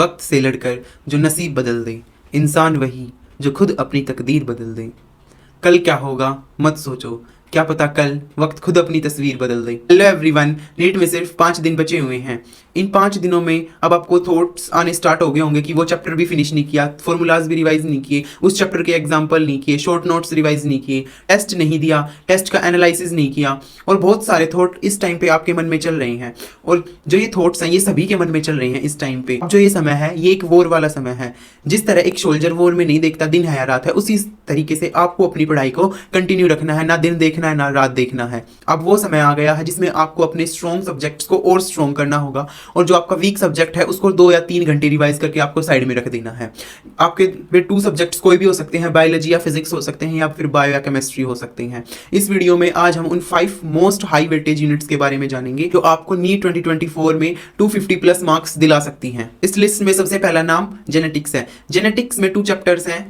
वक्त से लड़कर जो नसीब बदल दे, इंसान वही जो खुद अपनी तकदीर बदल दे। कल क्या होगा मत सोचो, क्या पता कल वक्त खुद अपनी तस्वीर बदल दे। हेलो एवरीवन, नीट में सिर्फ 5 दिन बचे हुए हैं। इन 5 दिनों में अब आपको थॉट्स आने स्टार्ट हो गए होंगे कि वो चैप्टर भी फिनिश नहीं किया, फॉर्मूलाज भी रिवाइज नहीं किए, उस चैप्टर के एग्जाम्पल नहीं किए, शॉर्ट नोट्स रिवाइज नहीं किए, टेस्ट नहीं दिया, टेस्ट का एनालिसिस नहीं किया, और बहुत सारे थॉट इस टाइम पे आपके मन में चल रहे हैं। और जो ये थॉट्स हैं ये सभी के मन में चल रहे हैं इस टाइम पे। जो ये समय है ये एक वॉर वाला समय है। जिस तरह एक सोल्जर वॉर में नहीं देखता दिन है या रात है, उसी तरीके से आपको अपनी पढ़ाई को कंटिन्यू रखना है, ना दिन देखना है ना रात देखना है। अब वो समय आ गया है जिसमें आपको अपने स्ट्रॉन्ग सब्जेक्ट्स को और स्ट्रॉन्ग करना होगा, और जो आपका वीक सब्जेक्ट है उसको 2 या 3 घंटे रिवाइज करके आपको साइड में रख देना है। आपके वे 2 सब्जेक्ट्स कोई भी हो सकते हैं, बायोलॉजी या फिजिक्स हो सकते हैं, या फिर बायो या केमिस्ट्री हो सकते हैं। इस वीडियो में आज हम उन 5 मोस्ट हाई वेटेज यूनिट्स के बारे में जानेंगे जो आपको नीट 2024 में 250 प्लस मार्क्स दिला सकती हैं। इस लिस्ट में सबसे पहला नाम जेनेटिक्स है। जेनेटिक्स में 2 चैप्टर्स हैं,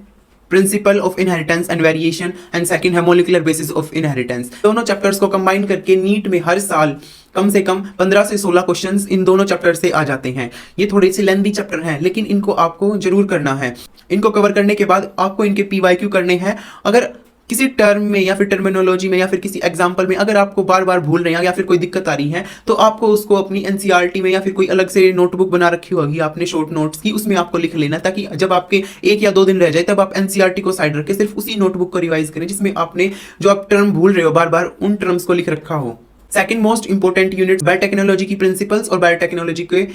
principle of inheritance and variation, and second है मॉलिक्यूलर बेसिस ऑफ इनहेरिटेंस। दोनों चैप्टर्स को कंबाइन करके नीट में हर साल कम से कम 15 से 16 क्वेश्चंस इन दोनों चैप्टर से आ जाते हैं। ये थोड़े से लेंथी चैप्टर हैं, लेकिन इनको आपको जरूर करना है। इनको कवर करने के बाद आपको इनके पीवाईक्यू करने हैं। अगर किसी टर्म में या फिर टर्मिनोलॉजी में या फिर किसी एग्जाम्पल में अगर आपको बार बार भूल रहे हैं या फिर कोई दिक्कत आ रही है, तो आपको उसको अपनी एनसीईआरटी में या फिर कोई अलग से नोटबुक बना रखी होगी आपने शॉर्ट नोट्स की, उसमें आपको लिख लेना, ताकि जब आपके 1 या 2 दिन रह जाए तब आप एनसीईआरटी को साइड रख के सिर्फ उसी नोटबुक को रिवाइज करें जिसमें आपने जो आप टर्म भूल रहे हो बार बार उन टर्म्स को लिख रखा हो। Second most important unit biotechnology की प्रिंसिपल्स और बायोटेक्नोलॉजी के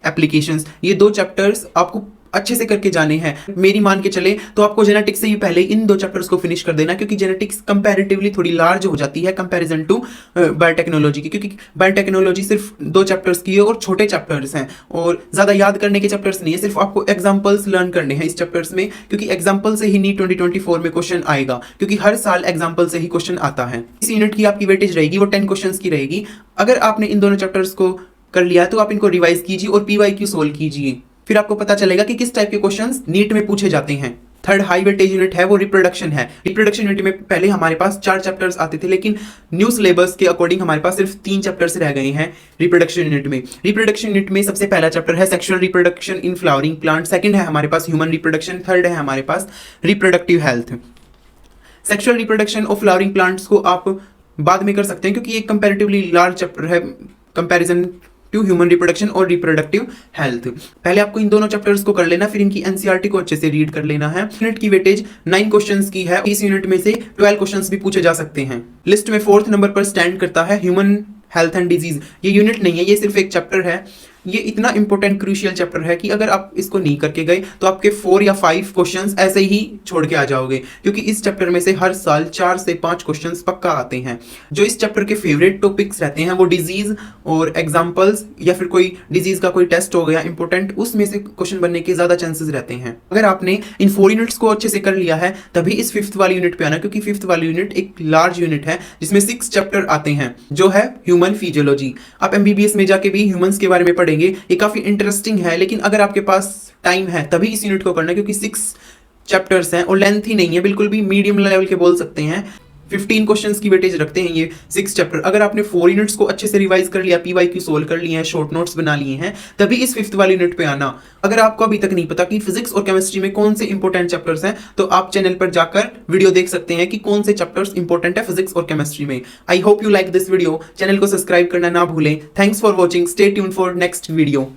एप्लीकेशंस। ये 2 चैप्टर्स आपको अच्छे से करके जाने हैं। मेरी मान के चले तो आपको जेनेटिक्स से ही पहले इन 2 चैप्टर्स को फिनिश कर देना, क्योंकि जेनेटिक्स कंपैरेटिवली थोड़ी लार्ज हो जाती है कंपैरिजन टू बायोटेक्नोलॉजी की, क्योंकि बायोटेक्नोलॉजी सिर्फ 2 चैप्टर्स की है और छोटे चैप्टर्स हैं और ज्यादा याद करने के चैप्टर्स नहीं है, सिर्फ आपको एग्जांपल्स लर्न करने हैं इस चैप्टर्स में, क्योंकि एग्जांपल से ही नीट 2024 में क्वेश्चन आएगा, क्योंकि हर साल एग्जांपल से ही क्वेश्चन आता है। इस यूनिट की आपकी वेटेज रहेगी वो 10 क्वेश्चन की रहेगी। अगर आपने इन दोनों चैप्टर्स को कर लिया तो आप इनको रिवाइज कीजिए और पीवाईक्यू सोल्व कीजिए, फिर आपको पता चलेगा कि किस टाइप के क्वेश्चंस नीट में पूछे जाते हैं। थर्ड हाई वेटेज यूनिट है वो रिप्रोडक्शन है। रिप्रोडक्शन यूनिट में पहले हमारे पास 4 चैप्टर्स आते थे, लेकिन न्यू सिलेबस के अकॉर्डिंग हमारे पास सिर्फ 3 चैप्टर्स रह गए हैं रिप्रोडक्शन यूनिट में। रिप्रोडक्शन यूनिट में सबसे पहला चैप्टर है sexual reproduction in flowering plant, second है हमारे पास ह्यूमन रिप्रोडक्शन, थर्ड है हमारे पास reproductive health. Sexual reproduction of flowering plants को आप बाद में कर सकते हैं, क्योंकि ये कंपैरेटिवली लार्ज चैप्टर है कंपैरिजन टू ह्यूमन रिप्रोडक्शन और रिप्रोडक्टिव हेल्थ। पहले आपको इन दोनों चैप्टर्स को कर लेना, फिर इनकी एनसीईआरटी को अच्छे से रीड कर लेना है। यूनिट की वेटेज 9 क्वेश्चंस की है। इस यूनिट में से 12 क्वेश्चंस भी पूछे जा सकते हैं। लिस्ट में 4th नंबर पर स्टैंड करता है ह्यूमन हेल्थ एंड डिजीज। ये यूनिट नहीं है, ये सिर्फ एक चैप्टर है। ये इतना इंपॉर्टेंट क्रूशियल चैप्टर है कि अगर आप इसको नहीं करके गए तो आपके 4 या 5 क्वेश्चंस ऐसे ही छोड़ के आ जाओगे, क्योंकि इस चैप्टर में से हर साल 4 से 5 क्वेश्चंस पक्का आते हैं। जो इस चैप्टर के फेवरेट टॉपिक्स रहते हैं वो डिजीज और एग्जांपल्स, या फिर कोई डिजीज का कोई टेस्ट हो गया इंपॉर्टेंट, उसमें से क्वेश्चन बनने के ज्यादा चांसेस रहते हैं। अगर आपने इन 4 यूनिट्स को अच्छे से कर लिया है तभी इस 5th वाली यूनिट पे आना, क्योंकि 5th वाली यूनिट एक लार्ज यूनिट है जिसमें 6 चैप्टर आते हैं, जो है ह्यूमन फिजियोलॉजी। आप एमबीबीएस में जाके भी ह्यूमंस के बारे में पढ़ेंगे, ये काफी इंटरेस्टिंग है, लेकिन अगर आपके पास टाइम है तभी इस यूनिट को करना, क्योंकि 6 चैप्टर्स हैं और लेंथ ही नहीं है, बिल्कुल भी मीडियम लेवल के बोल सकते हैं। 15 क्वेश्चंस की वेटेज रखते हैं ये 6 चैप्टर। अगर आपने 4 यूनिट्स को अच्छे से रिवाइज कर लिया, पीवाईक्यू सोल्व कर लिए हैं, शॉर्ट नोट्स बना लिए हैं, तभी इस 5th वाली यूनिट पे आना। अगर आपको अभी तक नहीं पता कि फिजिक्स और केमिस्ट्री में कौन से इंपॉर्टेंट चैप्टर्स हैं, तो आप चैनल पर जाकर वीडियो देख सकते हैं कि कौन से चैप्टर्स इंपॉर्टेंट है फिजिक्स और केमिस्ट्री में। I hope you like this video. Channel को सब्सक्राइब करना ना भूलें। Thanks for watching. Stay tuned for next video.